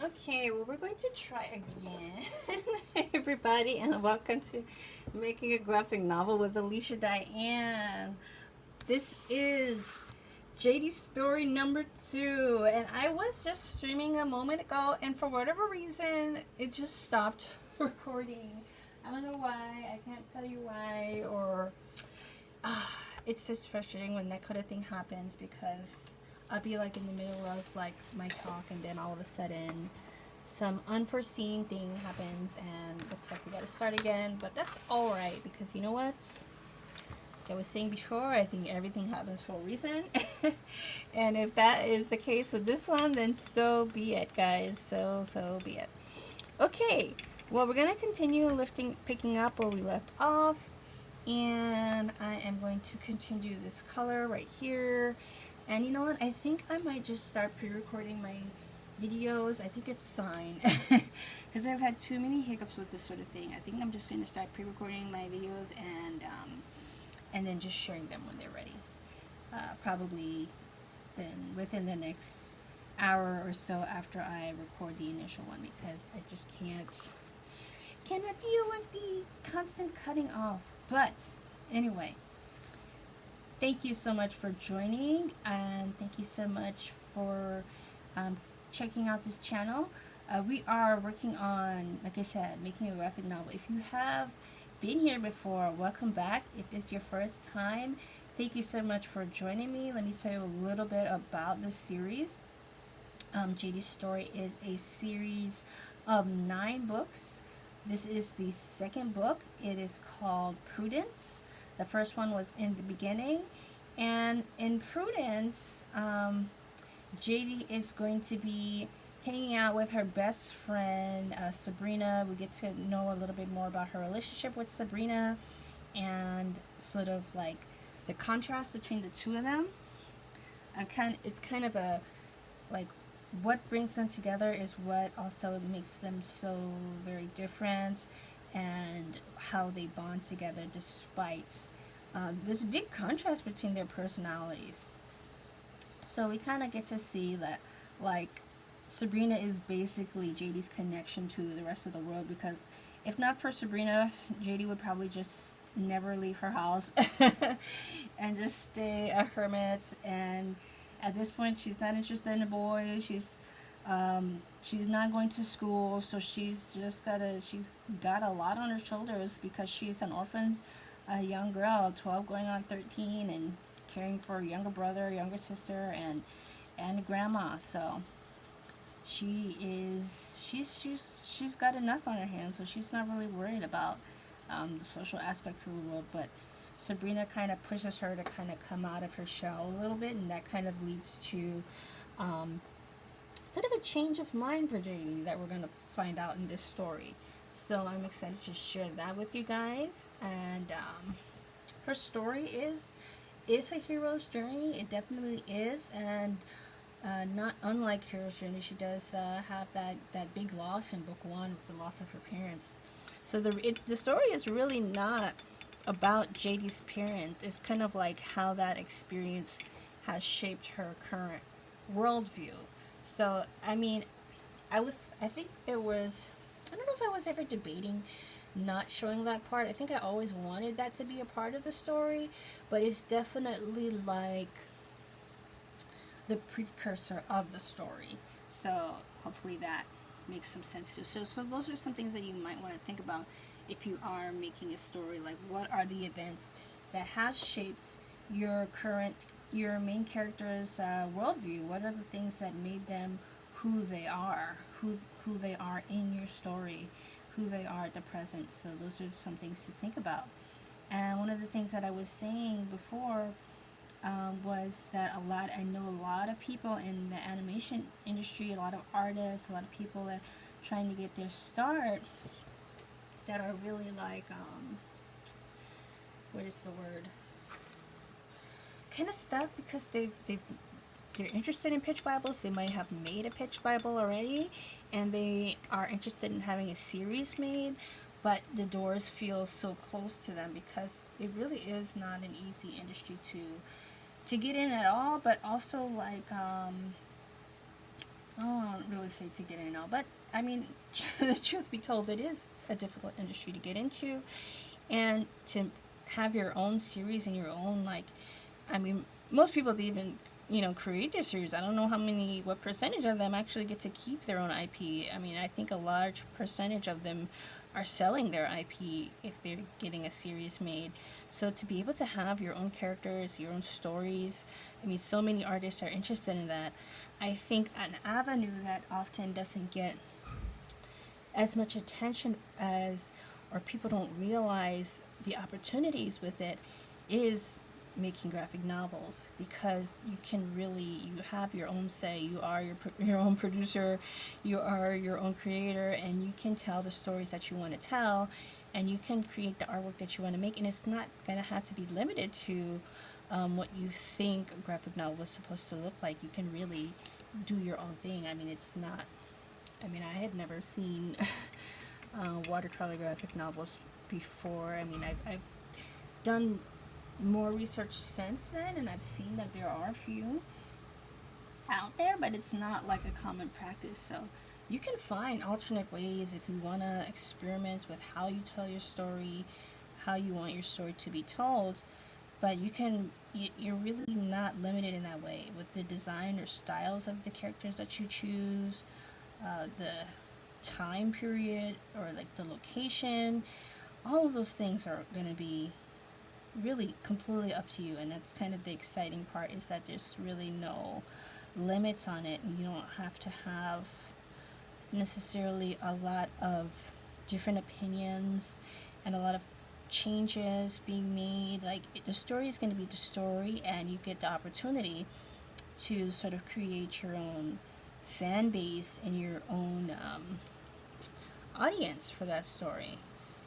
Okay, well, we're going to try again. Hi, everybody, and welcome to Making a Graphic Novel with Alicia Dianne. This is Jaydi's story number 2, and I was just streaming a moment ago, and for whatever reason, it just stopped recording. I don't know why. I can't tell you why, or it's just frustrating when that kind of thing happens because I'll be like in the middle of like my talk, and then all of a sudden some unforeseen thing happens and looks like we gotta start again. But that's all right, because you know what, like I was saying before, I think everything happens for a reason. And if that is the case with this one, then so be it, guys. So be it. Okay, well, we're gonna continue picking up where we left off, and I am going to continue this color right here. And you know what, I think I might just start pre-recording my videos. I think it's a sign, because I've had too many hiccups with this sort of thing. I think I'm just going to start pre-recording my videos and then just sharing them when they're ready. Probably then within the next hour or so after I record the initial one, because I just cannot deal with the constant cutting off. But anyway, thank you so much for joining, and thank you so much for checking out this channel. We are working on, like I said, making a graphic novel. If you have been here before, welcome back. If it's your first time, thank you so much for joining me. Let me tell you a little bit about this series. Jaydi's Story is a series of 9 books. This is the second book. It is called Prudence. The first one was In the Beginning. And in Prudence, Jaydi is going to be hanging out with her best friend, Sabrina. We get to know a little bit more about her relationship with Sabrina, and sort of like the contrast between the two of them. It's kind of a, like, what brings them together is what also makes them so very different, and how they bond together despite this big contrast between their personalities. So we kind of get to see that, like, Sabrina is basically Jaydi's connection to the rest of the world, because if not for Sabrina, Jaydi would probably just never leave her house and just stay a hermit. And at this point, she's not interested in the boys. She's not going to school, so she's got a lot on her shoulders, because she's an orphan, a young girl, 12 going on 13, and caring for a younger brother, younger sister, and grandma. So she's got enough on her hands, so she's not really worried about the social aspects of the world. But Sabrina kind of pushes her to kind of come out of her shell a little bit, and that kind of leads to sort of a change of mind for Jaydi that we're going to find out in this story. So I'm excited to share that with you guys. And her story is a hero's journey. It definitely is. And not unlike hero's journey, she does have that big loss in book 1, the loss of her parents. So the story is really not about Jaydi's parents. It's kind of like how that experience has shaped her current worldview. So I mean, I think there was, I don't know if I was ever debating not showing that part. I think I always wanted that to be a part of the story, but it's definitely like the precursor of the story. So hopefully that makes some sense too. So those are some things that you might want to think about if you are making a story. Like, what are the events that has shaped your main character's worldview? What are the things that made them who they are, who they are in your story, who they are at the present? So those are some things to think about. And one of the things that I was saying before was that I know a lot of people in the animation industry, a lot of artists, a lot of people that are trying to get their start, that are really like, what is the word? Kind of stuck, because they're interested in pitch Bibles. They might have made a pitch Bible already, and they are interested in having a series made, but the doors feel so close to them, because it really is not an easy industry to get in at all. But also, like, I don't really say to get in and out, but I mean, the truth be told, it is a difficult industry to get into, and to have your own series and your own, like, I mean, most people that even, create their series, I don't know what percentage of them actually get to keep their own IP. I mean, I think a large percentage of them are selling their IP if they're getting a series made. So to be able to have your own characters, your own stories, I mean, so many artists are interested in that. I think an avenue that often doesn't get as much attention as, or people don't realize the opportunities with it, is making graphic novels, because you have your own say. You are your own producer, you are your own creator, and you can tell the stories that you want to tell, and you can create the artwork that you want to make, and it's not going to have to be limited to what you think a graphic novel is supposed to look like. You can really do your own thing. I mean, I had never seen watercolor graphic novels before. I mean, I've done more research since then, and I've seen that there are a few out there, but it's not like a common practice. So you can find alternate ways if you want to experiment with how you tell your story, how you want your story to be told, but you're really not limited in that way with the design or styles of the characters that you choose, the time period, or like the location. All of those things are going to be really completely up to you, and that's kind of the exciting part, is that there's really no limits on it, and you don't have to have necessarily a lot of different opinions and a lot of changes being made. Like, the story is going to be the story, and you get the opportunity to sort of create your own fan base and your own audience for that story.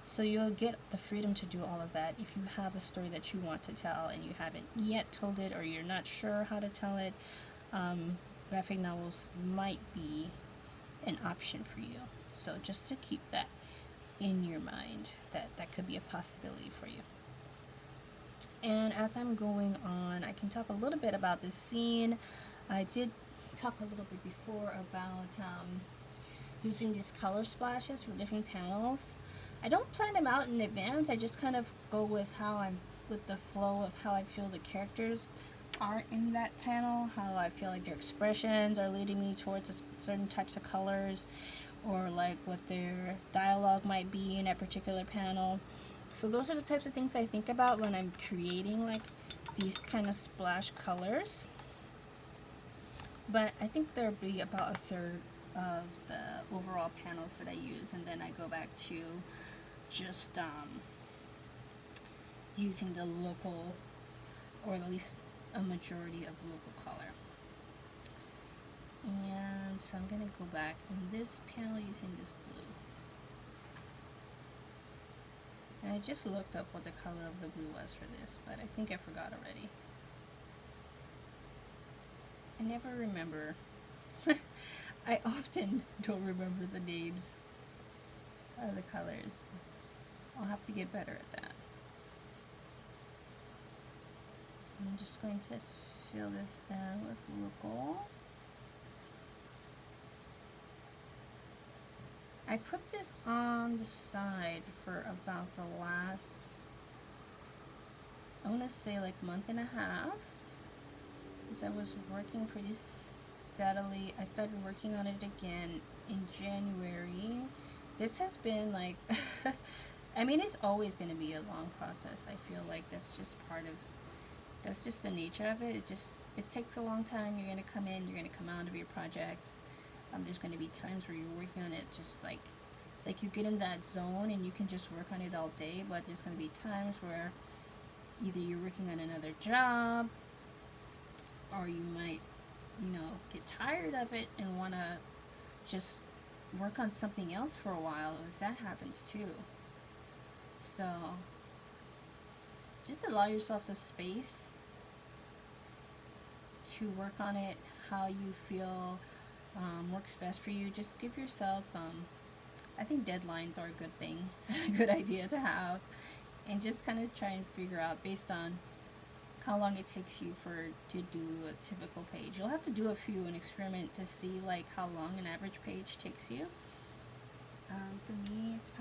So you'll get the freedom to do all of that if you have a story that you want to tell and you haven't yet told it, or you're not sure how to tell it. Graphic novels might be an option for you. So just to keep that in your mind, that could be a possibility for you. And as I'm going on, I can talk a little bit about this scene. I did talk a little bit before about using these color splashes for different panels. I don't plan them out in advance. I just kind of go with the flow of how I feel the characters are in that panel, how I feel like their expressions are leading me towards certain types of colors, or like what their dialogue might be in that particular panel. So those are the types of things I think about when I'm creating like these kind of splash colors. But I think there'll be about a third of the overall panels that I use, and then I go back to just using the local, or at least a majority of local color. And so I'm going to go back in this panel using this blue. And I just looked up what the color of the blue was for this, but I think I forgot already. I never remember. I often don't remember the names of the colors. I'll have to get better at that. I'm just going to fill this in with local. I put this on the side for about the last, I want to say like month and a half, because I was working pretty steadily. I started working on it again in January. This has been like, I mean, it's always going to be a long process. I feel like that's just the nature of it. It takes a long time. You're going to come in, you're going to come out of your projects. There's going to be times where you're working on it just like you get in that zone and you can just work on it all day, but there's going to be times where either you're working on another job, or you might, get tired of it and want to just work on something else for a while, as that happens too. So just allow yourself the space to work on it how you feel works best for you. Just give yourself, I think deadlines are a good thing, a good idea to have, and just kind of try and figure out based on how long it takes you to do a typical page. You'll have to do a few and experiment to see like how long an average page takes you. For me, it's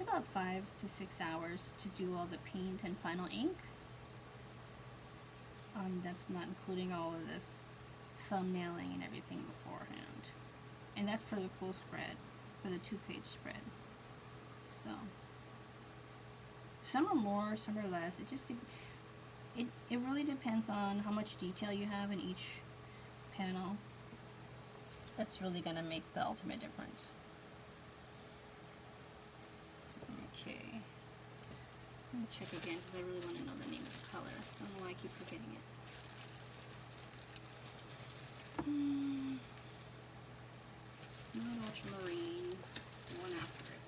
about 5 to 6 hours to do all the paint and final ink. That's not including all of this thumbnailing and everything beforehand. And that's for the full spread, for the 2-page spread. So some are more, some are less. It really depends on how much detail you have in each panel. That's really gonna make the ultimate difference. Okay. Let me check again because I really want to know the name of the color. I don't know why I keep forgetting it. It's not ultramarine. It's the one after it.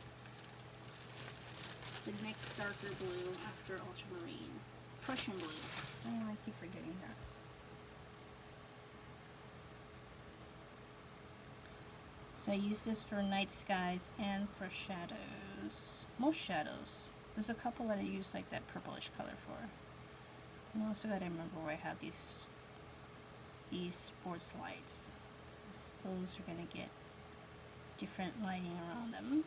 It's the next darker blue after ultramarine. Prussian blue. I don't know why I keep forgetting that. So I use this for night skies and for shadows. Most shadows. There's a couple that I use like that purplish color for. And I also gotta remember where I have these sports lights. Those are gonna get different lighting around them.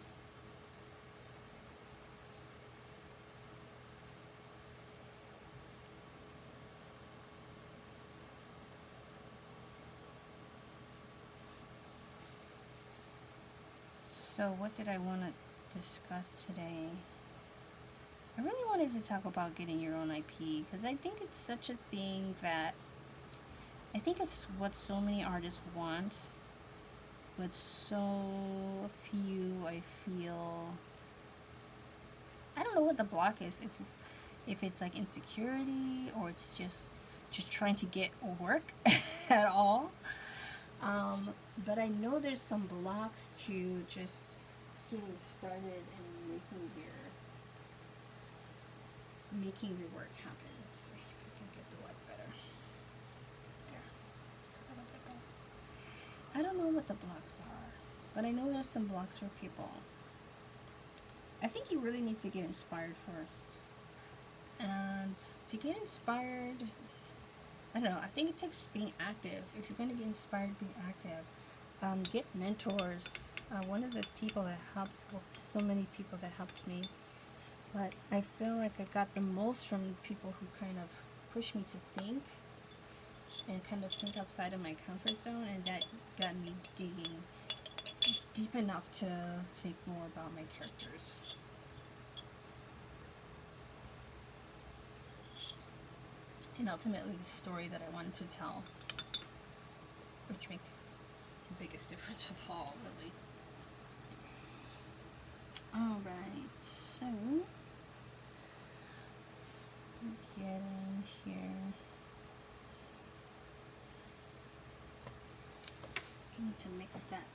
So what did I want to discuss today? I really wanted to talk about getting your own IP because I think it's such a thing that I think it's what so many artists want, but so few, I feel. I don't know what the block is, if it's like insecurity or it's just trying to get work at all. But I know there's some blocks to just getting started and making your work happen. Let's see if I can get the light better. There, it's a little bit better. I don't know what the blocks are, but I know there's some blocks for people. I think you really need to get inspired first. And to get inspired, I don't know, I think it takes being active. If you're going to get inspired, be active. Get mentors. One of the people that helped, well, there's so many people that helped me, but I feel like I got the most from people who kind of pushed me to think and kind of think outside of my comfort zone, and that got me digging deep enough to think more about my characters. And ultimately the story that I wanted to tell, which makes the biggest difference of all, really. Alright, so get in here. I need to mix that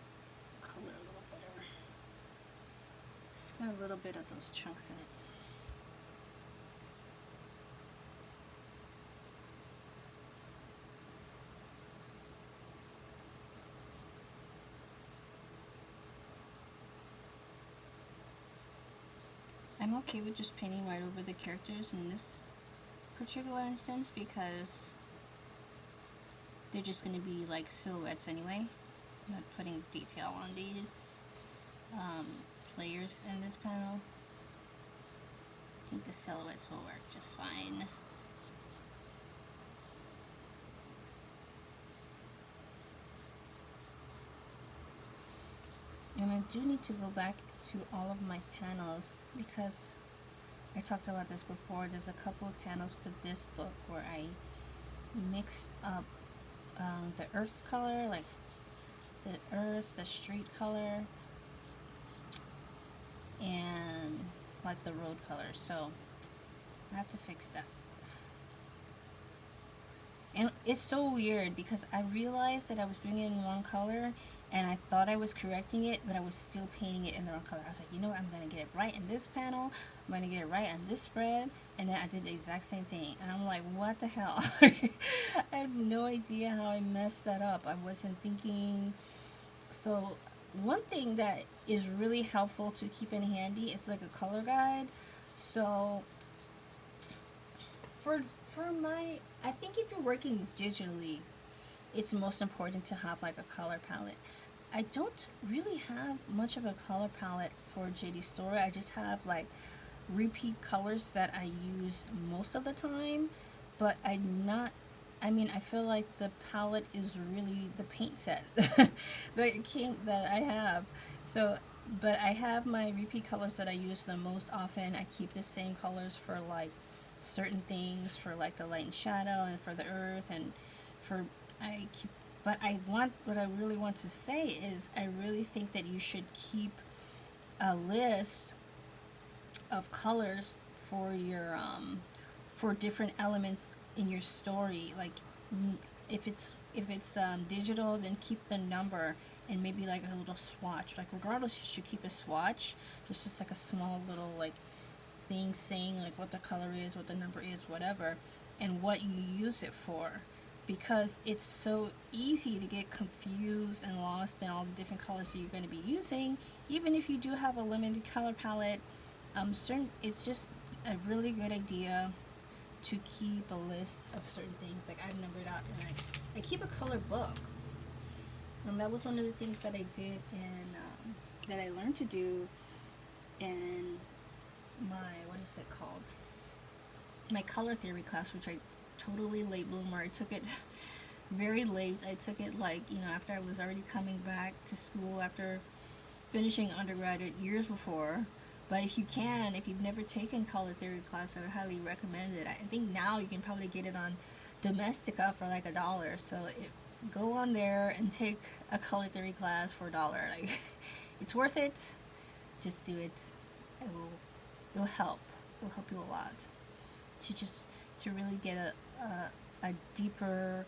color a little better. It's got a little bit of those chunks in it. I'm okay with just painting right over the characters in this particular instance because they're just going to be like silhouettes anyway. I'm not putting detail on these players in this panel. I think the silhouettes will work just fine. And I do need to go back to all of my panels because I talked about this before. There's a couple of panels for this book where I mixed up the earth color, like the earth, the street color, and like the road color. So I have to fix that. And it's so weird because I realized that I was doing it in one color and I thought I was correcting it, but I was still painting it in the wrong color. I was like, you know what, I'm going to get it right in this panel, I'm going to get it right on this spread, and then I did the exact same thing. And I'm like, what the hell? I have no idea how I messed that up. I wasn't thinking. So one thing that is really helpful to keep in handy is like a color guide. So For my, I think if you're working digitally, it's most important to have like a color palette. I don't really have much of a color palette for JD Story. I just have like repeat colors that I use most of the time, but I'm not. I mean, I feel like the palette is really the paint set that I have. So, but I have my repeat colors that I use the most often. I keep the same colors for like certain things, for like the light and shadow, and for the earth, and for I keep. But what I really want to say is I really think that you should keep a list of colors for your for different elements in your story. Like if it's digital, then keep the number and maybe like a little swatch. Like regardless, you should keep a swatch, just like a small little like thing saying like what the color is, what the number is, whatever, and what you use it for. Because it's so easy to get confused and lost in all the different colors that you're going to be using, even if you do have a limited color palette. It's just a really good idea to keep a list of certain things. Like I've numbered out, and I keep a color book, and that was one of the things that I did that I learned to do in my, what is it called? My color theory class, which I totally late bloomer. I took it very late. I took it like, after I was already coming back to school after finishing undergraduate years before. But if you've never taken color theory class, I would highly recommend it. I think now you can probably get it on Domestika for like $1. So go on there and take a color theory class for $1. Like, it's worth it. Just do it. It will help. It will help you a lot to really get a deeper.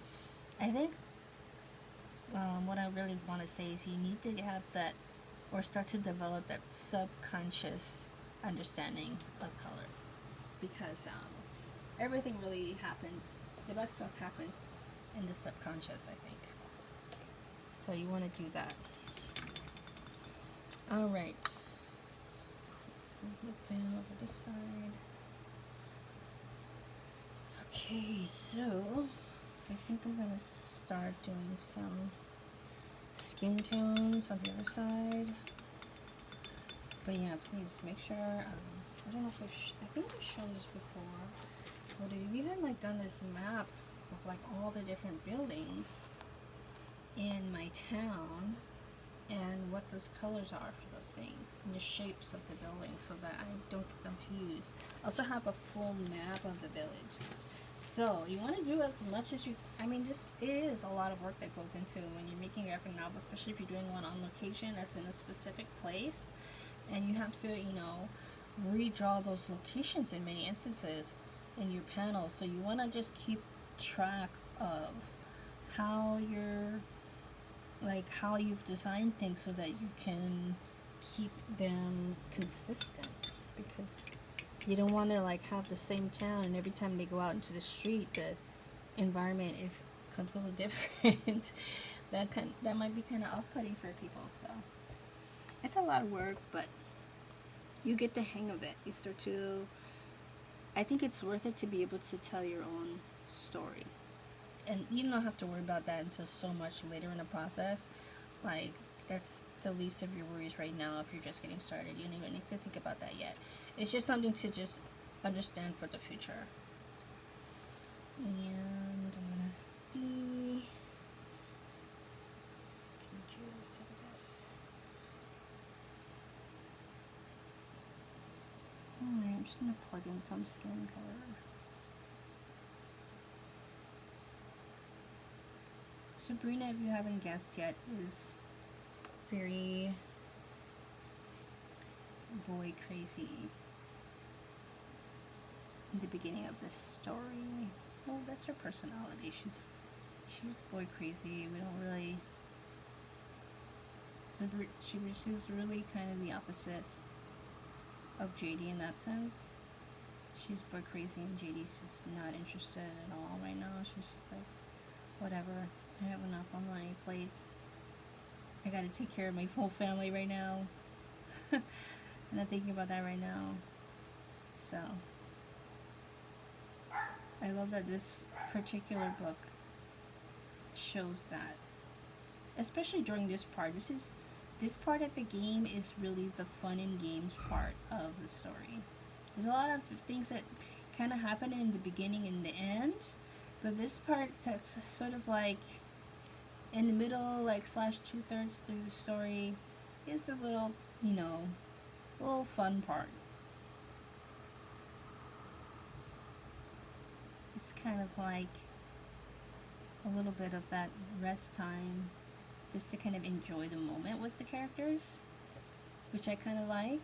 I think what I really want to say is you need to have that, or start to develop that subconscious understanding of color, because everything really happens, the best stuff happens in the subconscious, I think. So you want to do that. Alright, move the fan over this side. Okay, so I think I'm going to start doing some skin tones on the other side. But yeah, please make sure, I don't know if I think I've shown this before, but I've even like done this map of like all the different buildings in my town and what those colors are for those things and the shapes of the building, so that I don't get confused. I also have a full map of the village. So you want to do as much as you, it is a lot of work that goes into when you're making a graphic novel, especially if you're doing one on location that's in a specific place, and you have to, redraw those locations in many instances in your panels. So you want to just keep track of how you've designed things so that you can keep them consistent, because you don't want to like have the same town and every time they go out into the street the environment is completely different. that might be kind of off-putting for people. So it's a lot of work, but you get the hang of it. You start to, I think it's worth it to be able to tell your own story, and you don't have to worry about that until so much later in the process. Like, that's the least of your worries right now. If you're just getting started, you don't even need to think about that yet. It's just something to just understand for the future. And I'm gonna see. Can do some of this. Alright, I'm just gonna plug in some skin color. Sabrina, if you haven't guessed yet, is very boy crazy in the beginning of this story. Well, that's her personality. She's boy crazy. We don't really. She's really kind of the opposite of Jaydi in that sense. She's boy crazy, and Jaydi's just not interested at all right now. She's just like, whatever. I have enough on my plate. I gotta take care of my whole family right now. I'm not thinking about that right now. So I love that this particular book shows that, especially during this part. This part of the game is really the fun and games part of the story. There's a lot of things that kind of happen in the beginning and the end, but this part that's sort of like in the middle, like slash 2/3 through the story, is a little, little fun part. It's kind of like a little bit of that rest time just to kind of enjoy the moment with the characters, which I kind of like,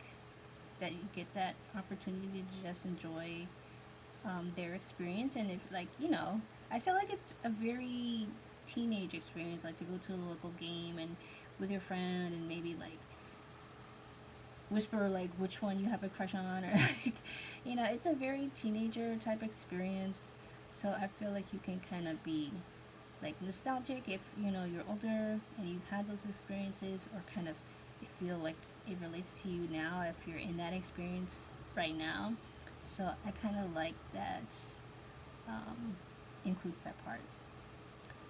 that you get that opportunity to just enjoy their experience. And if, like, I feel like it's a very teenage experience, like to go to a local game and with your friend and maybe like whisper like which one you have a crush on, or like, it's a very teenager type experience. So I feel like you can kind of be like nostalgic if you're older and you've had those experiences, or kind of feel like it relates to you now if you're in that experience right now. So I kind of like that includes that part.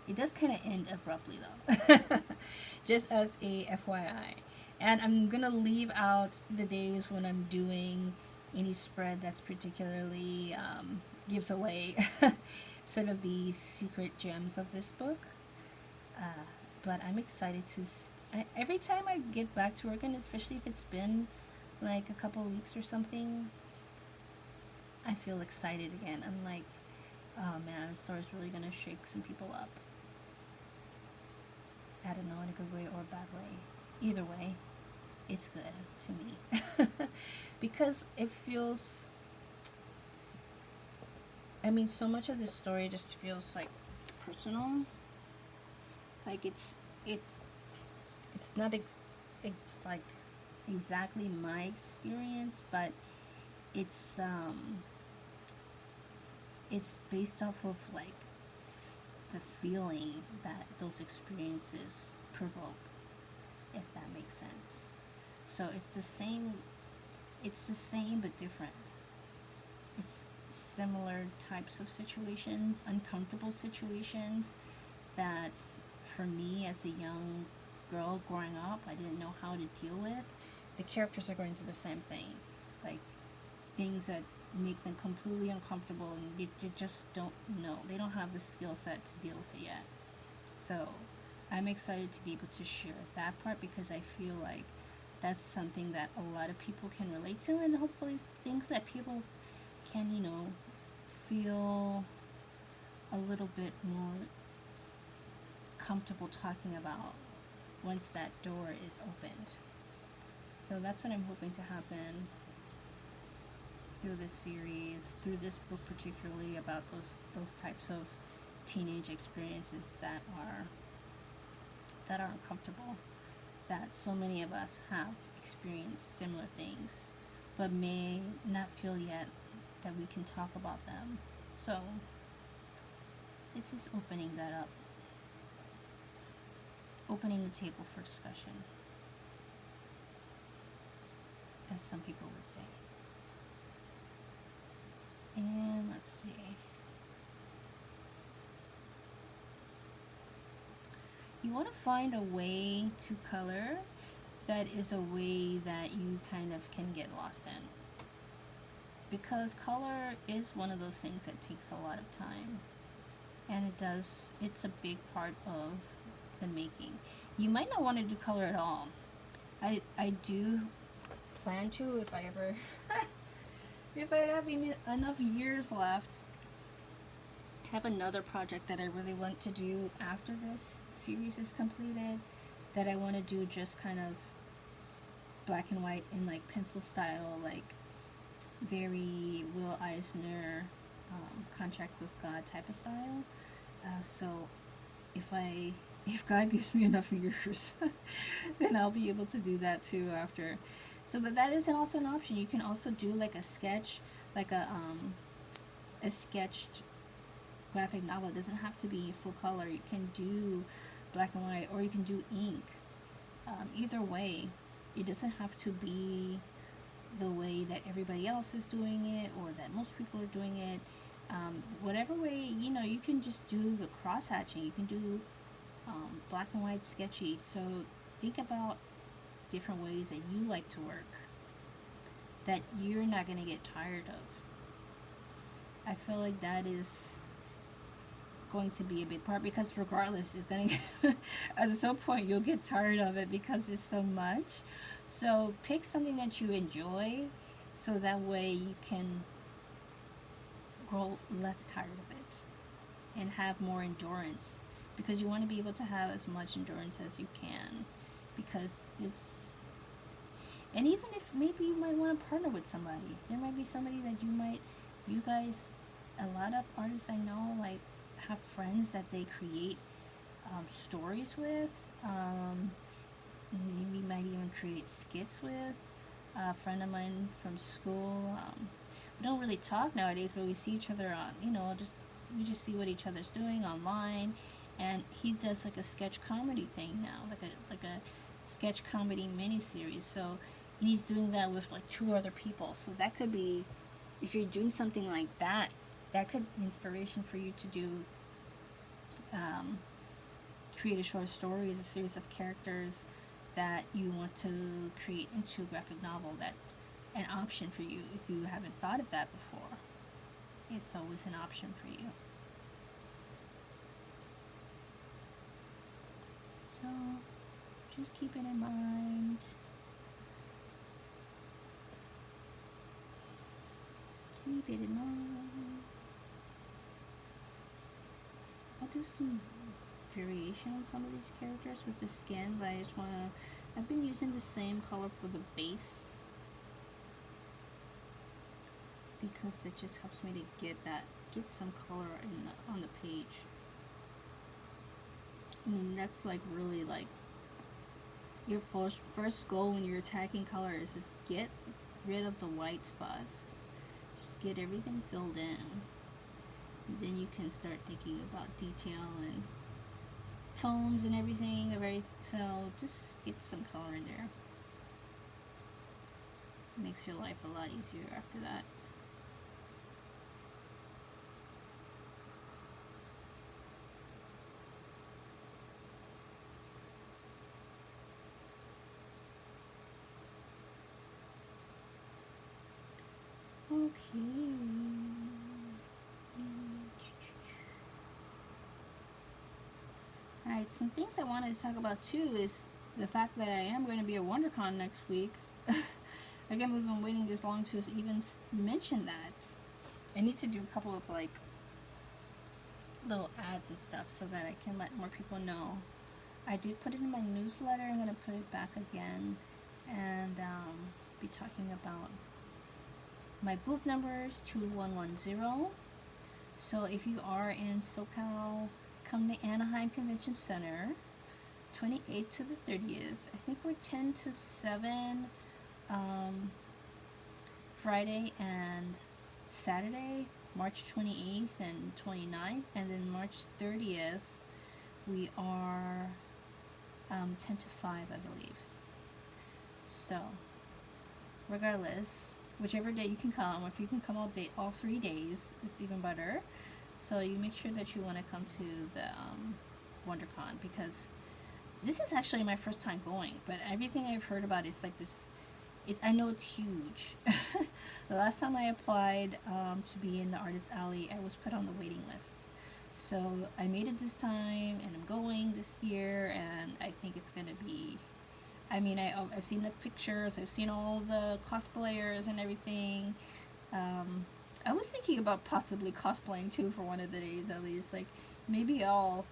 It does kind of end abruptly though, just as a FYI. And I'm gonna leave out the days when I'm doing any spread that's particularly gives away sort of the secret gems of this book. But I'm excited to. Every time I get back to work, and especially if it's been like a couple of weeks or something, I feel excited again. I'm like, oh man, this story's really gonna shake some people up. I don't know, in a good way or a bad way. Either way, it's good to me. Because it feels, so much of this story just feels like personal. Like it's not it's like exactly my experience, but it's based off of like the feeling that those experiences provoke, if that makes sense. So it's the same but different. It's similar types of situations, uncomfortable situations that for me as a young girl growing up, I didn't know how to deal with. The characters are going through the same thing, like things that make them completely uncomfortable, and you just don't know. They don't have the skill set to deal with it yet. So I'm excited to be able to share that part, because I feel like that's something that a lot of people can relate to, and hopefully things that people can, feel a little bit more comfortable talking about once that door is opened. So that's what I'm hoping to happen through this series, through this book particularly, about those types of teenage experiences that are uncomfortable, that so many of us have experienced similar things but may not feel yet that we can talk about them. So this is opening that up, opening the table for discussion, as some people would say. And let's see. You want to find a way to color that is a way that you kind of can get lost in. Because color is one of those things that takes a lot of time. And it's a big part of the making. You might not want to do color at all. I do plan to, if I ever if I have enough years left, have another project that I really want to do after this series is completed, that I want to do just kind of black and white in like pencil style, like very Will Eisner, Contract with God type of style. So if God gives me enough years, then I'll be able to do that too after. So, but that is also an option. You can also do like a sketch, like a sketched graphic novel. It doesn't have to be full color. You can do black and white, or you can do ink. Either way, it doesn't have to be the way that everybody else is doing it, or that most people are doing it. Whatever way, you can just do the cross hatching. You can do black and white sketchy. So think about different ways that you like to work that you're not going to get tired of. I feel like that is going to be a big part, because regardless, it's going to at some point you'll get tired of it because it's so much. So pick something that you enjoy, so that way you can grow less tired of it and have more endurance, because you want to be able to have as much endurance as you can, because it's, and even if maybe you might want to partner with somebody, there might be somebody that you guys, a lot of artists I know, like, have friends that they create stories with. Maybe might even create skits with. A friend of mine from school. We don't really talk nowadays, but we see each other on, we just see what each other's doing online. And he does like a sketch comedy thing now, like a sketch comedy miniseries. So he's doing that with like 2 other people. So that could be, if you're doing something like that, that could be inspiration for you to do, create a short story, a series of characters that you want to create into a graphic novel. That's an option for you if you haven't thought of that before. It's always an option for you. So just keep it in mind. Keep it in mind. I'll do some variation on some of these characters with the skin, but I've been using the same color for the base, because it just helps me to get some color on the page. And that's like really like your first goal when you're attacking colors is get rid of the white spots. Just get everything filled in. And then you can start thinking about detail and tones and everything. So just get some color in there. It makes your life a lot easier after that. Okay. Alright, some things I wanted to talk about too is the fact that I am going to be at WonderCon next week. Again, we've been waiting this long to even mention that. I need to do a couple of like little ads and stuff so that I can let more people know. I did put it in my newsletter. I'm going to put it back again and be talking about my booth number is 2110. So if you are in SoCal, come to Anaheim Convention Center, 28th to the 30th. I think we're 10 to 7 Friday and Saturday, March 28th and 29th. And then March 30th, we are 10 to 5, I believe. So, regardless, whichever day you can come, or if you can come all 3 days, it's even better. So you make sure that you want to come to the WonderCon, because this is actually my first time going, but everything I've heard about it's like this. I know it's huge. The last time I applied to be in the Artist Alley, I was put on the waiting list. So I made it this time, and I'm going this year, and I think it's going to be, I mean, I've seen the pictures, I've seen all the cosplayers and everything. I was thinking about possibly cosplaying too for one of the days at least. Like, maybe I'll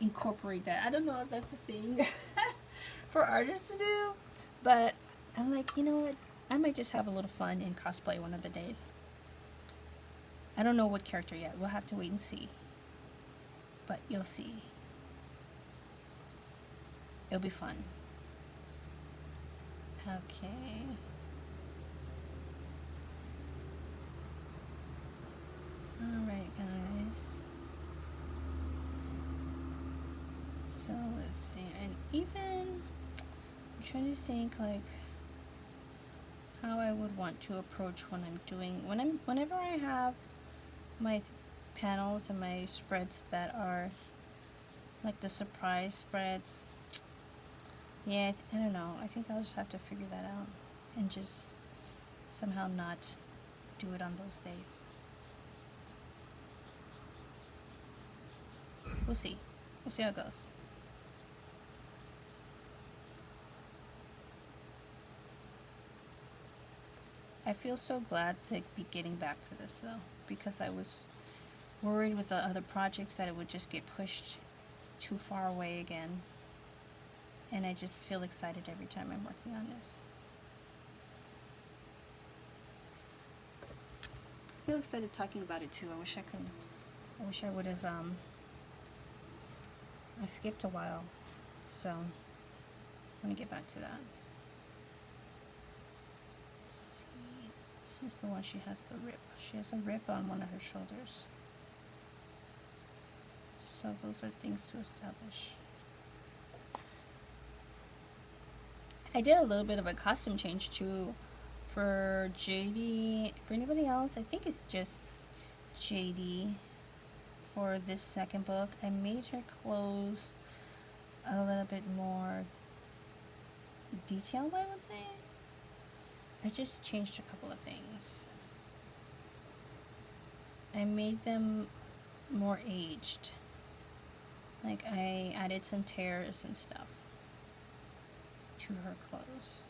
incorporate that. I don't know if that's a thing for artists to do, but I'm like, you know what? I might just have a little fun and cosplay one of the days. I don't know what character yet. We'll have to wait and see. But you'll see. It'll be fun. Okay. Alright, guys. So, let's see. And even, I'm trying to think, like, how I would want to approach when I'm doing, whenever I have my panels and my spreads that are like the surprise spreads. Yeah, I don't know. I think I'll just have to figure that out and just somehow not do it on those days. We'll see. We'll see how it goes. I feel so glad to be getting back to this though, because I was worried with the other projects that it would just get pushed too far away again. And I just feel excited every time I'm working on this. I feel excited talking about it too. I wish I would have, I skipped a while, so I'm gonna get back to that. Let's see, this is the one she has the rip. She has a rip on one of her shoulders. So those are things to establish. I did a little bit of a costume change too for Jaydi. For anybody else, I think it's just Jaydi. For this second book, I made her clothes a little bit more detailed, I would say. I just changed a couple of things. I made them more aged. Like I added some tears and stuff to her clothes.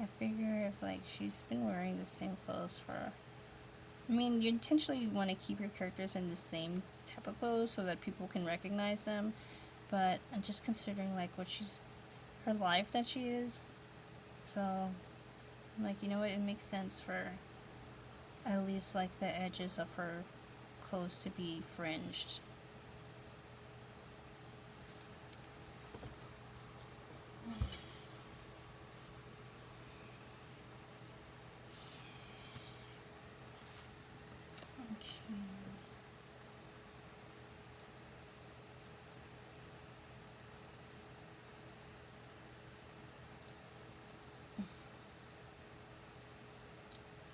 I figure if like she's been wearing the same clothes for, I mean, you intentionally want to keep your characters in the same type of clothes so that people can recognize them, but I'm just considering like what her life that she is, so I'm like, you know what, it makes sense for at least like the edges of her clothes to be fringed. Okay.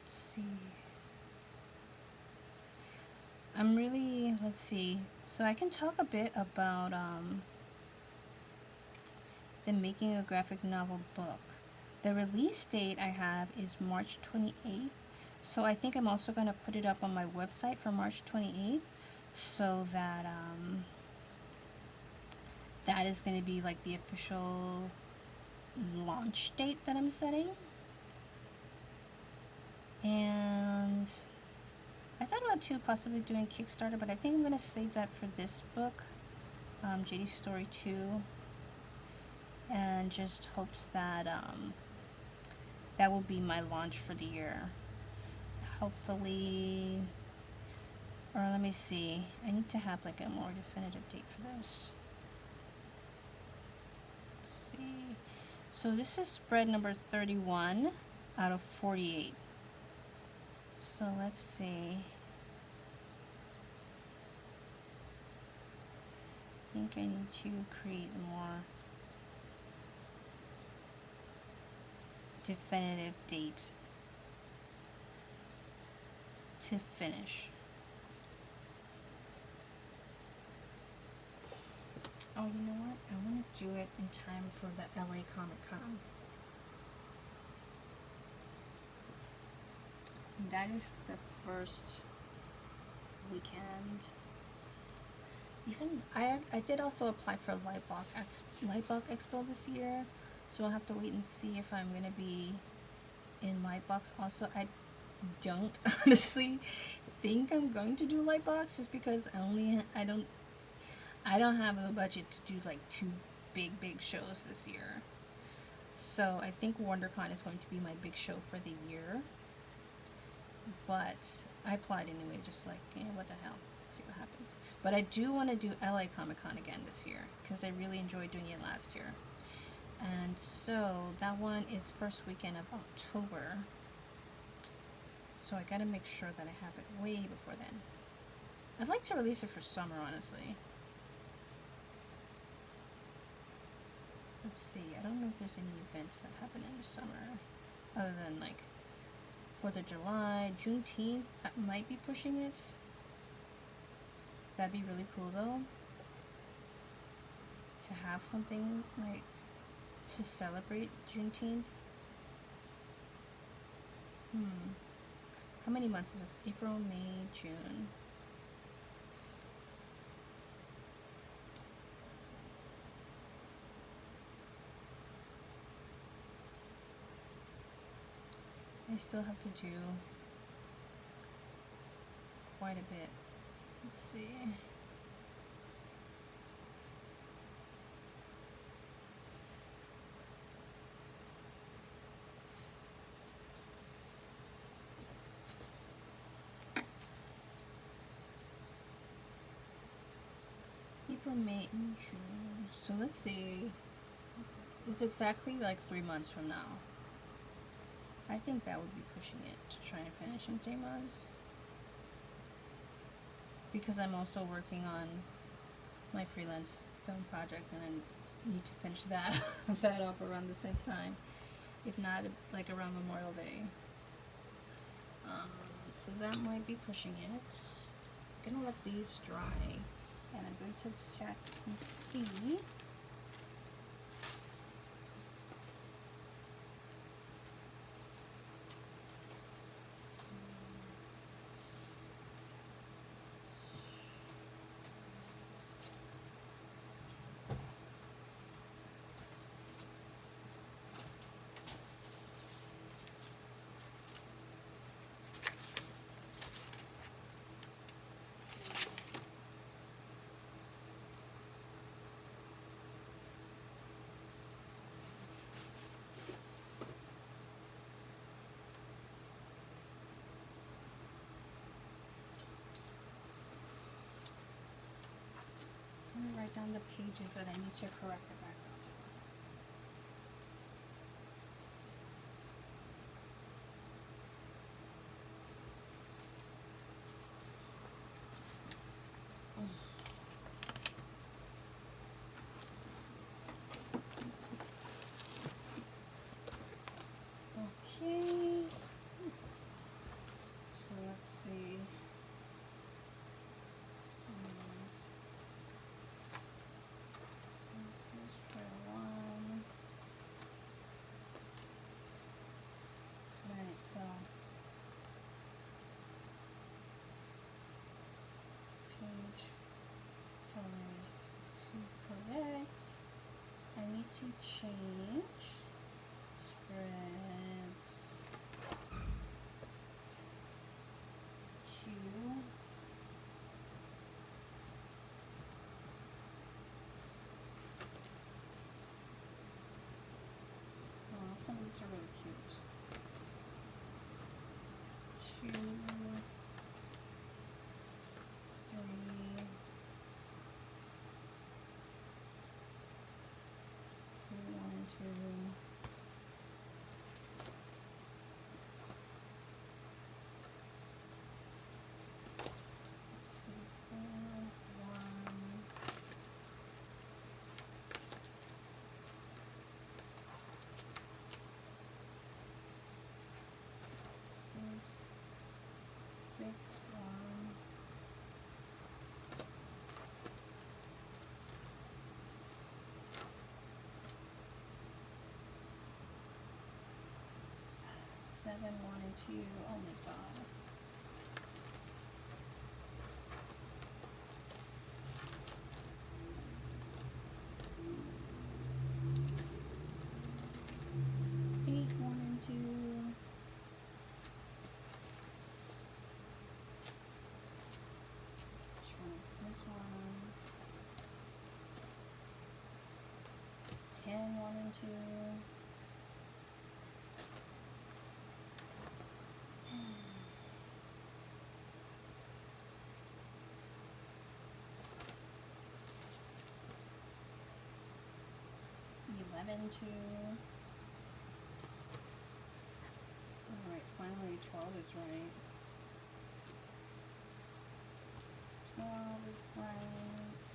Let's see. Let's see. So I can talk a bit about the Making a Graphic Novel book. The release date I have is March 28th. So I think I'm also going to put it up on my website for March 28th so that that is going to be like the official launch date that I'm setting. And I thought about too possibly doing Kickstarter, but I think I'm going to save that for this book, Jaydi's Story 2, and just hopes that that will be my launch for the year. Hopefully, or let me see, I need to have like a more definitive date for this. Let's see. So this is spread number 31 out of 48. So let's see. I think I need to create more definitive date to finish. Oh, you know what? I want to do it in time for the LA Comic-Con. That is the first weekend. Even I did also apply for Lightbox Expo this year, so I'll have to wait and see if I'm gonna be in Lightbox. Also, I don't honestly think I'm going to do Lightbox just because I don't have the budget to do like two big shows this year. So I think WonderCon is going to be my big show for the year. But I applied anyway, just like, what the hell, see what happens. But I do want to do LA Comic-Con again this year because I really enjoyed doing it last year. And so that one is first weekend of October. So I gotta make sure that I have it way before then. I'd like to release it for summer, honestly. let's see. I don't know if there's any events that happen in the summer other than like 4th of July, Juneteenth. I might be pushing it. That'd be really cool though. To have something like to celebrate Juneteenth. How many months is this? April, May, June. I still have to do quite a bit. Let's see. April, May, and June. So let's see. It's exactly like 3 months from now. I think that would be pushing it to try and finish in 3 months. Because I'm also working on my freelance film project and I need to finish that that up around the same time. If not, like around Memorial Day. So that might be pushing it. I'm gonna let these dry. And I'm going to check and see. I'm going to write down the pages that I need to correct the background. Okay. So let's see. So page colors to correct. I need to change spreads to some of these are really cute. Two, three, 1 and 2. Let's see, 4, 1. This is 6, 1. Seven, 1 and 2. Oh my god. Eight, 1 and 2. Which one is this one? 10, 1 and 2. 11, 2. Alright, finally 12 is right. 12 is right.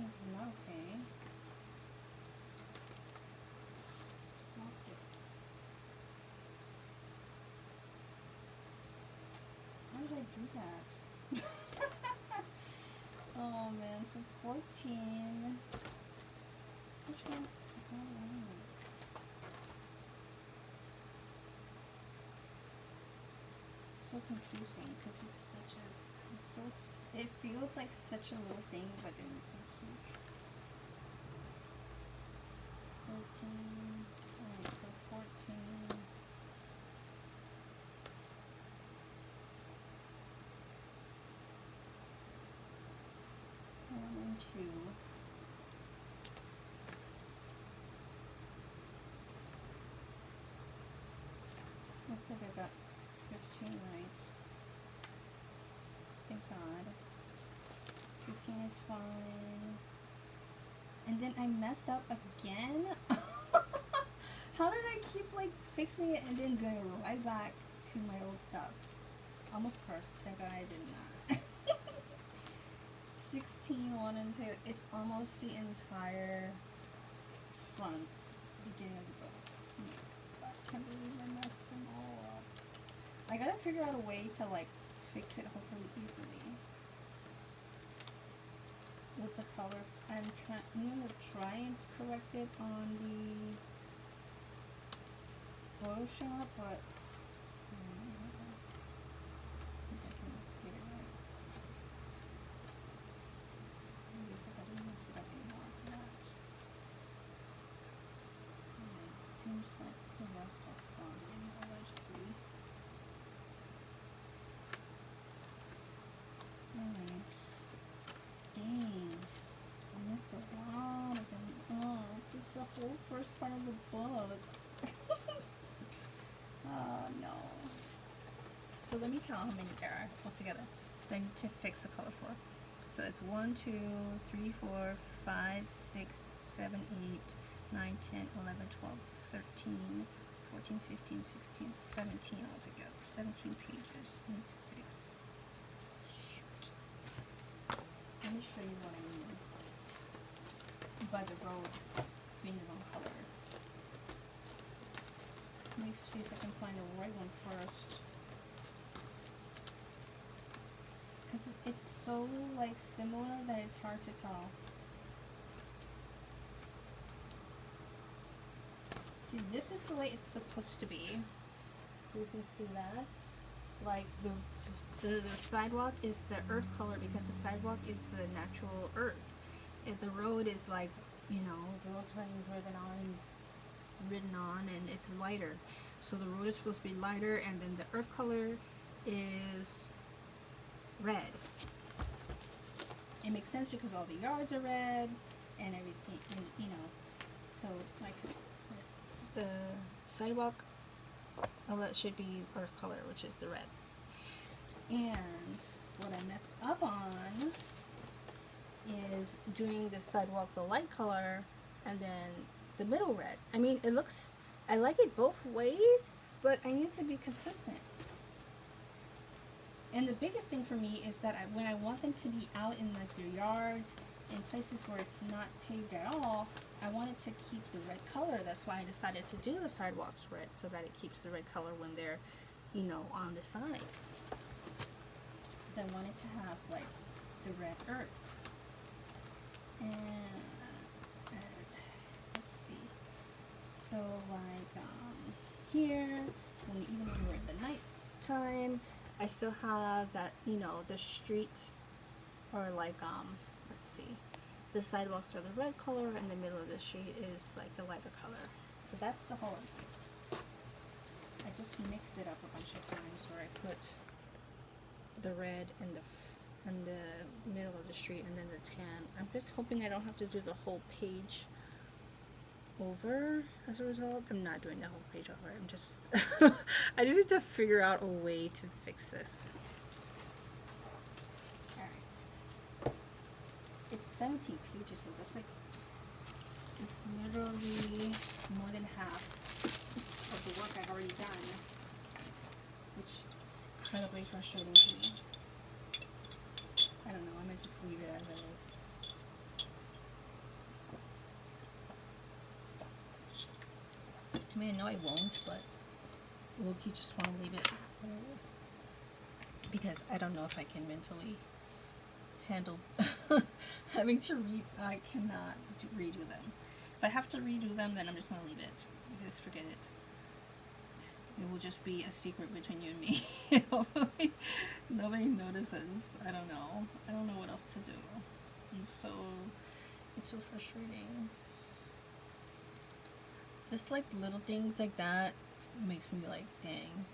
Something is not okay. Swapped it. How did I do that? Oh man, so 14. Which one? Oh, it's so confusing because it's such a, it's so, it feels like such a little thing, but then it's like huge. 14. Alright, so 14. One and two. Looks like I got 15 right. Thank God. 15 is fine. And then I messed up again? How did I keep like fixing it and then going right back to my old stuff? Almost cursed. Thank God I did not. 16, 1 and 2. It's almost the entire front, beginning of the book. I can't believe I messed them all up. I gotta figure out a way to like fix it hopefully easily. With the color, I'm gonna try and correct it on the Photoshop, but I think I can get it right. Maybe if I didn't mess it up anymore after that. It seems like the rest are fine, allegedly. Alright. Dang. I missed a lot of them. Oh, this is the whole first part of the book. Oh no. So let me count how many there are altogether that I need to fix the color for. So it's 1, 2, 3, 4, 5, 6, 7, 8, 9, 10, 11, 12, 13, 14, 15, 16, 17 altogether. 17 pages I need to fix. Shoot. Let me show you what I mean by the road being the wrong color. Let me see if I can find the right one first. Because it's so like similar that it's hard to tell. See, this is the way it's supposed to be. You can see that. Like the sidewalk is the earth color because the sidewalk is the natural earth. If the road is like, you know, the road's being ridden on and it's lighter. So the road is supposed to be lighter and then the earth color is red. It makes sense because all the yards are red and everything, and, you know, so like the sidewalk outlet should be earth color, which is the red. And what I messed up on is doing the sidewalk the light color and then the middle red. I mean, it looks, I like it both ways, but I need to be consistent. And the biggest thing for me is that when I want them to be out in like your yards, in places where it's not paved at all, I want it to keep the red color. That's why I decided to do the sidewalks red, so that it keeps the red color when they're, you know, on the sides. Because I wanted to have like the red earth. And let's see. So like here, even when we're in the night time, I still have that, you know, the street, or like let's see, the sidewalks are the red color and the middle of the street is like the lighter color. So that's the whole thing. I just mixed it up a bunch of times where I put the red in the middle of the street and then the tan. I'm just hoping I don't have to do the whole page over as a result. I'm not doing the whole page over. I'm just I just need to figure out a way to fix this. Alright. It's 17 pages, so that's like, it's literally more than half of the work I've already done, which is incredibly frustrating to me. I don't know, I might just leave it as it is. mean, I know I won't, but low-key just want to leave it what it is. Because I don't know if I can mentally handle having to I cannot redo them. If I have to redo them, then I'm just going to leave it. Just forget it. It will just be a secret between you and me. Nobody notices. I don't know. I don't know what else to do. It's so frustrating. Just like little things like that makes me like, dang,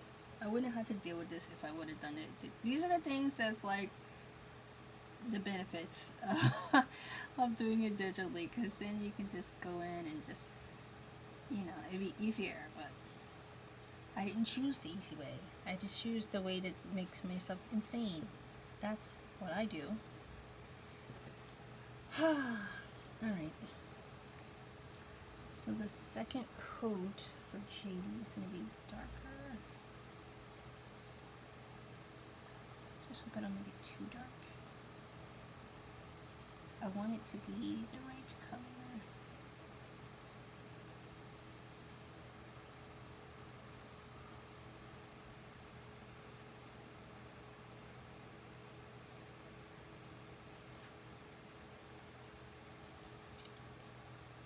I wouldn't have to deal with this if I would have done it. These are the things that's like the benefits of doing it digitally, because then you can just go in and just, it'd be easier. But I didn't choose the easy way. I just choose the way that makes myself insane. That's what I do. Alright. So the second coat for Jaydi is going to be darker. Just hope I don't make it too dark. I want it to be the right color.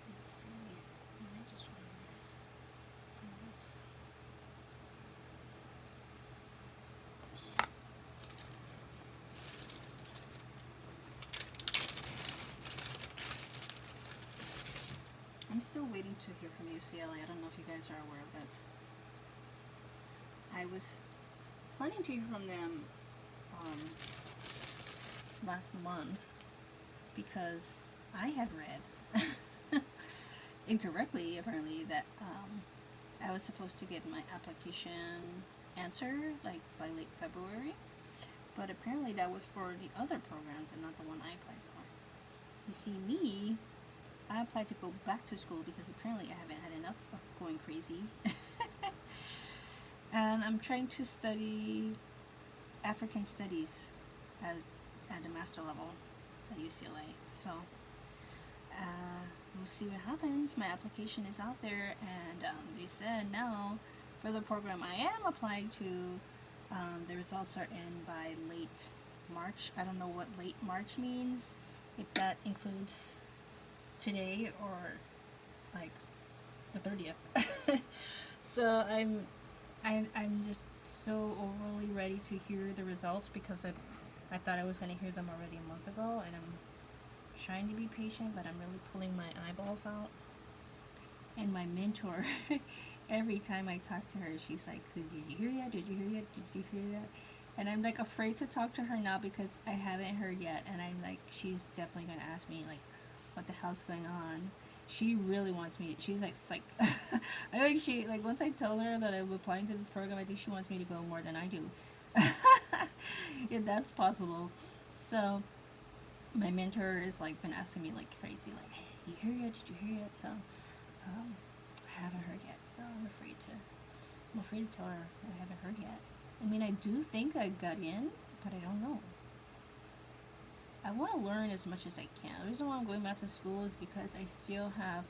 Let's see. I just want to mix some of this. I'm still waiting to hear from UCLA. I don't know if you guys are aware of that. I was planning to hear from them last month because I had read incorrectly, apparently, that I was supposed to get my application answered like by late February, but apparently that was for the other programs and not the one I applied for. You see, me, I applied to go back to school because apparently I haven't had enough of going crazy. And I'm trying to study African studies at the master level at UCLA. So we'll see what happens. My application is out there, and they said now for the program I am applying to, the results are in by late March. I don't know what late March means, if that includes today or like the 30th. So I'm just so overly ready to hear the results, because I thought I was going to hear them already a month ago, and I'm trying to be patient, but I'm really pulling my eyeballs out. And my mentor, every time I talk to her, she's like, did you hear yet? Did you hear yet? Did you hear yet? And I'm like afraid to talk to her now because I haven't heard yet, and I'm like, she's definitely going to ask me like, what the hell's going on? She really wants me. She's like psych. I think she, like, once I tell her that I'm applying to this program, I think she wants me to go more than I do. If that's possible. So my mentor is like been asking me like crazy, like, hey, you hear yet? Did you hear yet? So I haven't heard yet. So I'm afraid to tell her I haven't heard yet. I mean, I do think I got in, but I don't know. I want to learn as much as I can. The reason why I'm going back to school is because I still have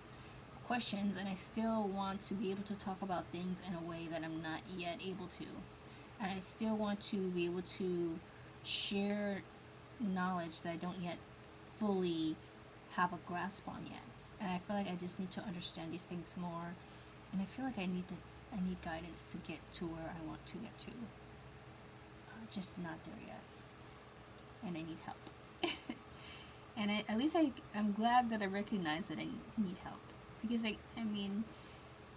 questions, and I still want to be able to talk about things in a way that I'm not yet able to. And I still want to be able to share knowledge that I don't yet fully have a grasp on yet. And I feel like I just need to understand these things more. And I feel like I need guidance to get to where I want to get to. Just not there yet. And I need help. And at least I'm glad that I recognize that I need help, because I mean,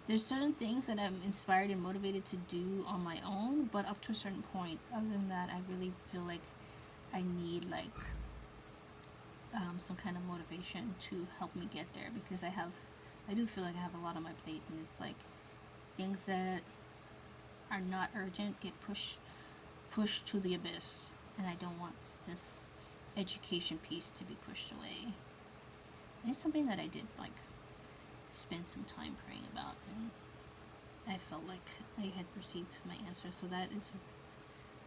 there's certain things that I'm inspired and motivated to do on my own, but up to a certain point. Other than that, I really feel like I need like some kind of motivation to help me get there, because I do feel like I have a lot on my plate, and it's like things that are not urgent get pushed to the abyss, and I don't want this education piece to be pushed away. And it's something that I did like spend some time praying about, and I felt like I had received my answer. So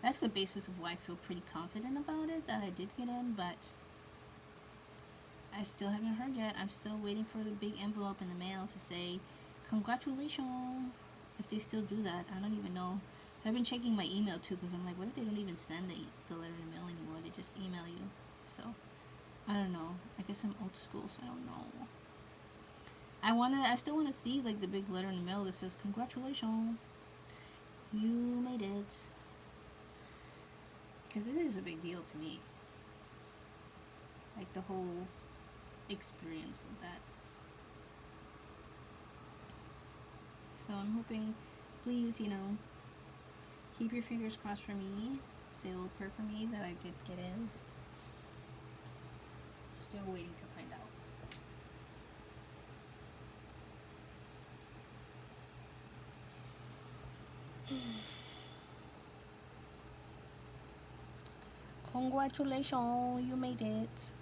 that's the basis of why I feel pretty confident about it, that I did get in. But I still haven't heard yet. I'm still waiting for the big envelope in the mail to say congratulations. If they still do that, I don't even know. So I've been checking my email too, because I'm like, what if they don't even send the letter in the mail anymore? They just email you. So I don't know. I guess I'm old school, so I don't know. I still wanna see like the big letter in the mail that says congratulations, you made it. Because it is a big deal to me. Like the whole experience of that. So I'm hoping, please, keep your fingers crossed for me. Say a little prayer for me that I did get in. Still waiting to find out. Congratulations, you made it.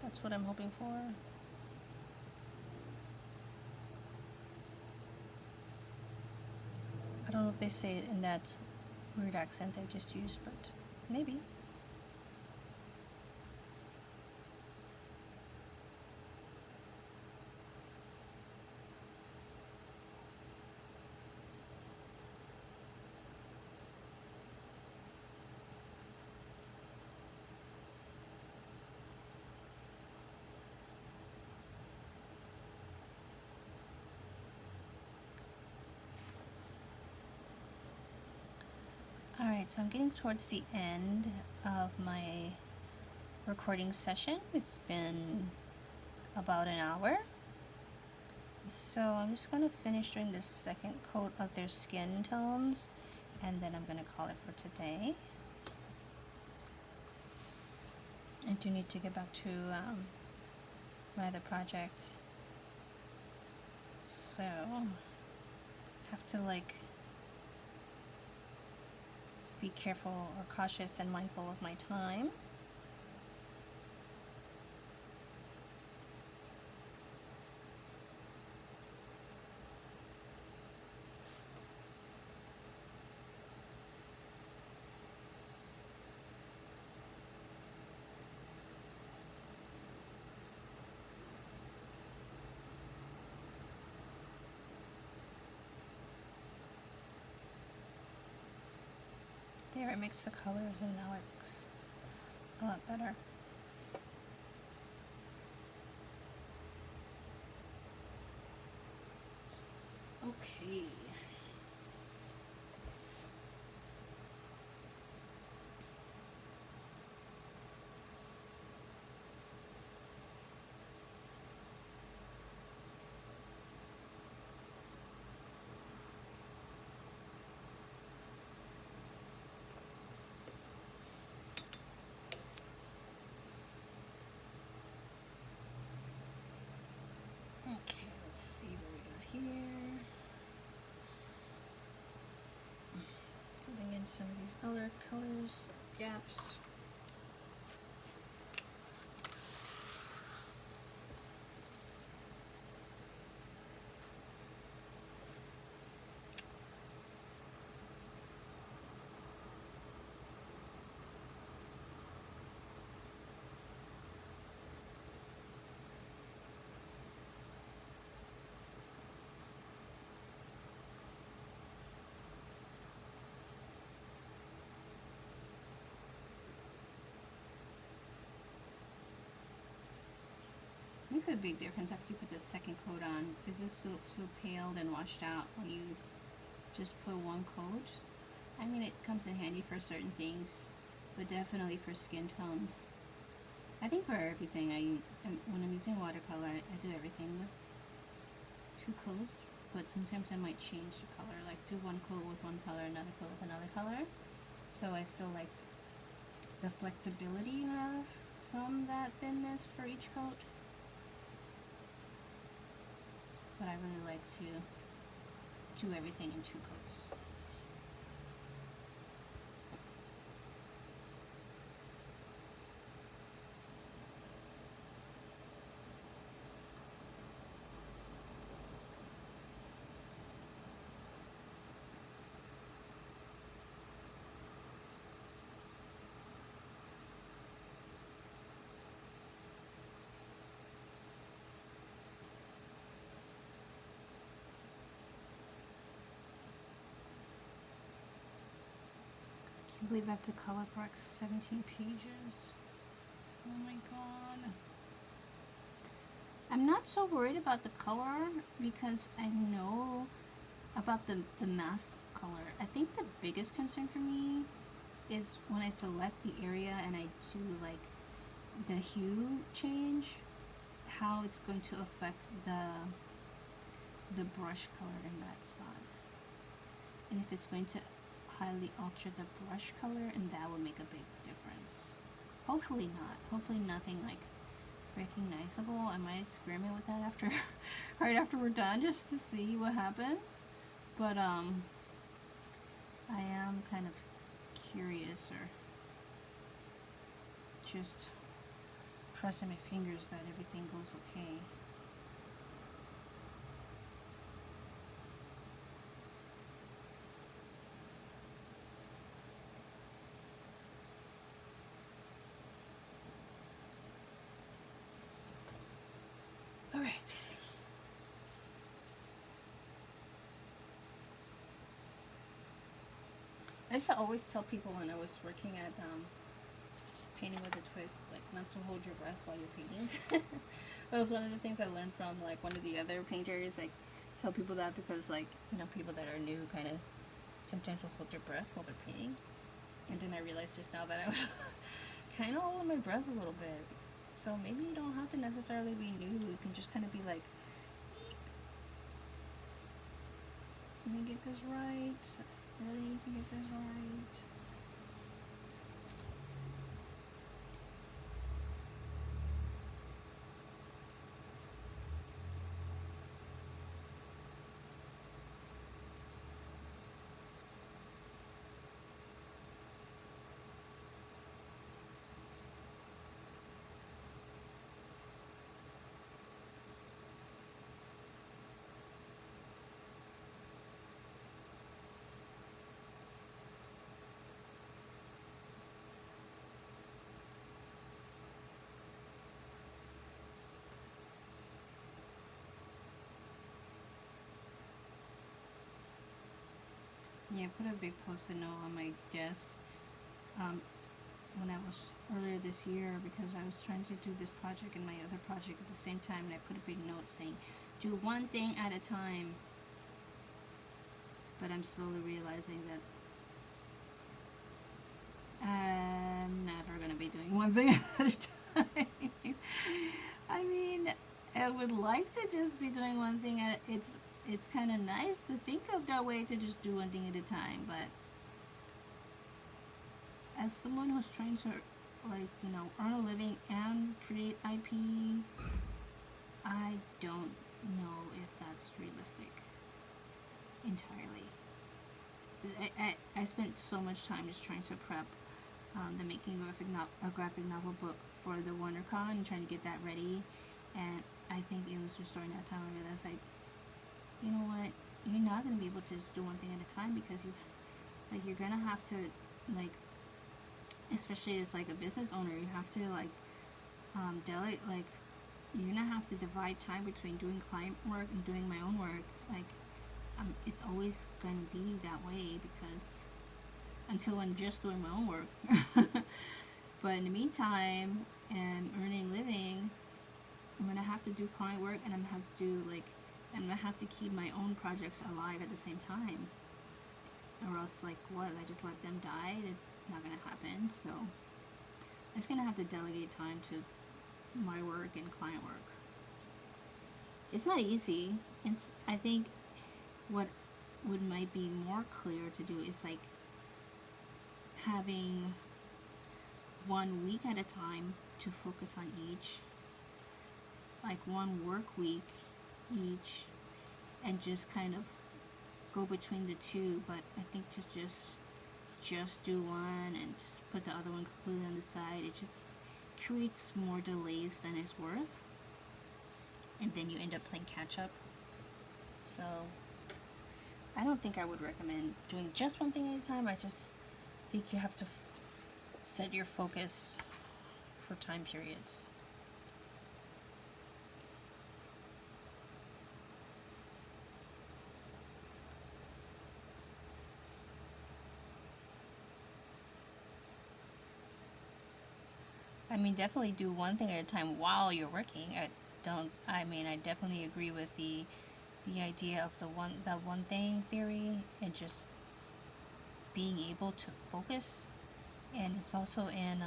That's what I'm hoping for. I don't know if they say it in that weird accent I just used, but maybe. Alright, so I'm getting towards the end of my recording session. It's been about an hour. So I'm just going to finish doing the second coat of their skin tones, and then I'm going to call it for today. I do need to get back to my other project. So have to be careful or cautious and mindful of my time. There, I mixed the colors and now it looks a lot better. Okay. Okay, let's see what we got here. Filling in some of these other colors, gaps. Makes a big difference after you put the second coat on. Is this so paled and washed out when you just put one coat? I mean, it comes in handy for certain things, but definitely for skin tones. I think for everything, when I'm using watercolor, I do everything with two coats, but sometimes I might change the color, like do one coat with one color, another coat with another color. So I still like the flexibility you have from that thinness for each coat. But I really like to do everything in two coats. I believe I have to color correct 17 pages. Oh my god. I'm not so worried about the color because I know about the mask color. I think the biggest concern for me is when I select the area and I do like the hue change, how it's going to affect the brush color in that spot. And if it's going to highly alter the brush color, and that would make a big difference. Hopefully not. Hopefully nothing like recognizable. I might experiment with that after right after we're done, just to see what happens. But I am kind of curious, or just crossing my fingers that everything goes okay. All right. I used to always tell people when I was working at painting with a twist, like not to hold your breath while you're painting. That was one of the things I learned from like one of the other painters. Like, tell people that because like, you know, people that are new kind of sometimes will hold their breath while they're painting. And then I realized just now that I was kind of holding my breath a little bit. So maybe you don't have to necessarily be new. You can just kind of be like, let me get this right. I really need to get this right. Yeah, I put a big post-it note on my desk when I was earlier this year because I was trying to do this project and my other project at the same time, and I put a big note saying, do one thing at a time. But I'm slowly realizing that I'm never going to be doing one thing at a time. I mean, I would like to just be doing one thing at it's kind of nice to think of that way, to just do one thing at a time, but as someone who's trying to, like, you know, earn a living and create IP, I don't know if that's realistic entirely. I spent so much time just trying to prep the making of a graphic novel book for the WonderCon and trying to get that ready, and I think it was just during that time I realized, like, you know what, you're not going to be able to just do one thing at a time because you're going to have to, like, especially as like a business owner, you have to like delegate, like you're going to have to divide time between doing client work and doing my own work. Like, it's always going to be that way because until I'm just doing my own work. But in the meantime, and earning living, I'm going to have to do client work, and I'm going to have to do like, I'm going to have to keep my own projects alive at the same time. Or else, like, what? I just let them die? It's not going to happen. So, I'm just going to have to delegate time to my work and client work. It's not easy. I think what might be more clear to do is, like, having 1 week at a time to focus on each. Like, 1 work week each. And just kind of go between the two, but I think to just do one and just put the other one completely on the side, it just creates more delays than it's worth, and then you end up playing catch up. So I don't think I would recommend doing just one thing at a time. I just think you have to set your focus for time periods. I mean, definitely do one thing at a time while you're working. I definitely agree with the idea of that one thing theory, and just being able to focus. And it's also in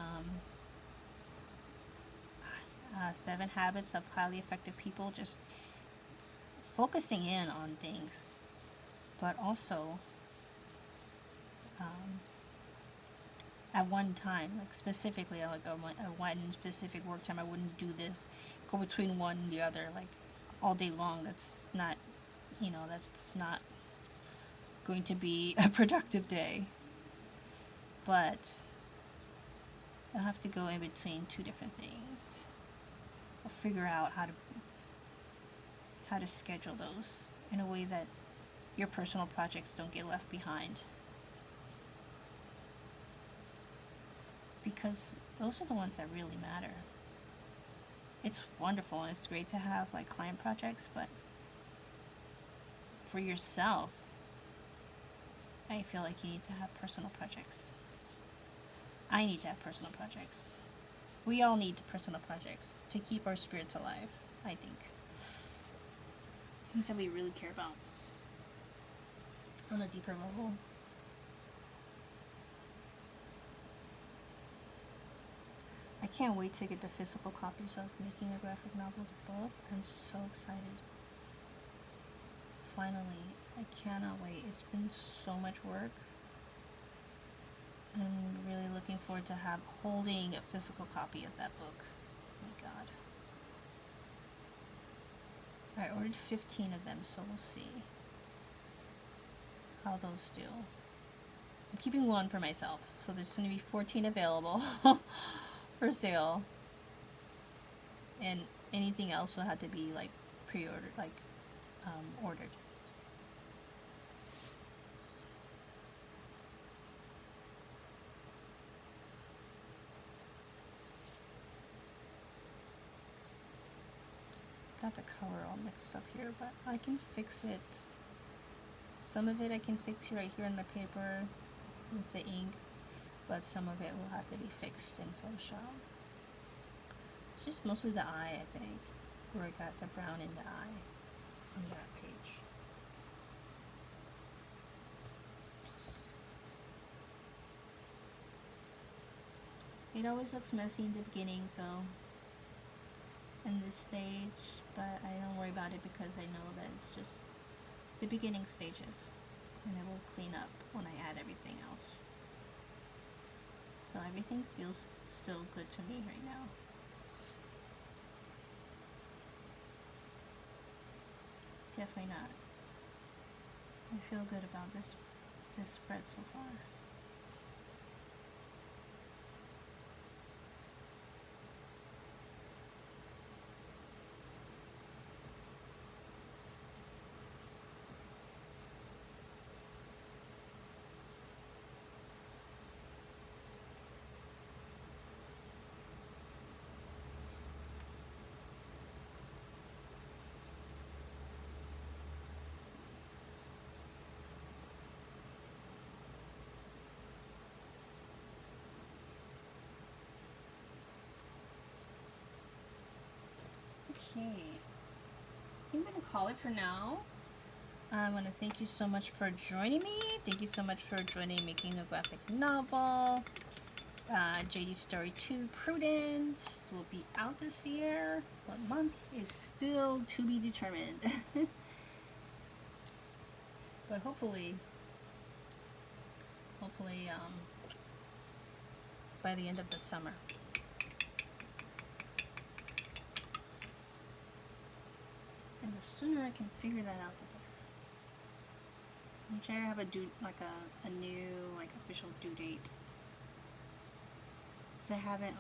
7 Habits of Highly Effective People, just focusing in on things, but also at one time, like specifically, like at one specific work time, I wouldn't do this, go between one and the other, like all day long. That's not, that's not going to be a productive day. But I'll have to go in between two different things. I'll figure out how to schedule those in a way that your personal projects don't get left behind. Because those are the ones that really matter. It's wonderful and it's great to have like client projects, but for yourself, I feel like you need to have personal projects. I need to have personal projects. We all need personal projects to keep our spirits alive, I think. Things that we really care about on a deeper level. I can't wait to get the physical copies of Making a Graphic Novel book. I'm so excited. Finally, I cannot wait. It's been so much work. I'm really looking forward to holding a physical copy of that book. Oh my God. I ordered 15 of them, so we'll see how those do. I'm keeping one for myself, so there's going to be 14 available for sale. And anything else will have to be like pre-ordered, like ordered. Got the color all mixed up here, but I can fix it. Some of it I can fix right here on the paper with the ink, but some of it will have to be fixed in Photoshop. It's just mostly the eye, I think, where I got the brown in the eye on that page. It always looks messy in the beginning, so in this stage, but I don't worry about it because I know that it's just the beginning stages, and it will clean up when I add everything else. So everything feels still good to me right now. Definitely not. I feel good about this spread so far. Okay, I think I'm going to call it for now. I want to thank you so much for joining me. Thank you so much for joining Making a Graphic Novel. Jaydi Story 2, Prudence, will be out this year. What month is still to be determined. But hopefully, by the end of the summer. And the sooner I can figure that out, the better. I'm trying to have a new official due date. Cause I haven't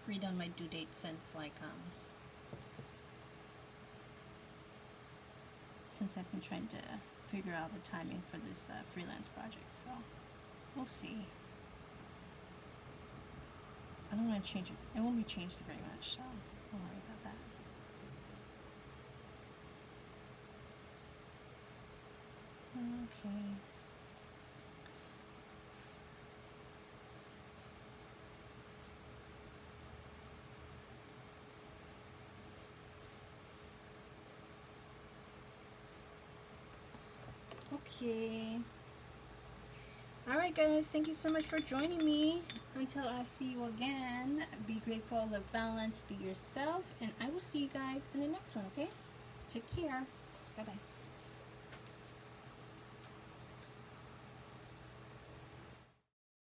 redone my due date since since I've been trying to figure out the timing for this freelance project. So we'll see. I don't want to change it. It won't be changed very much, so don't worry about that. Okay. Okay. Alright guys, thank you so much for joining me. Until I see you again, be grateful, live balanced, be yourself, and I will see you guys in the next one, okay? Take care. Bye-bye.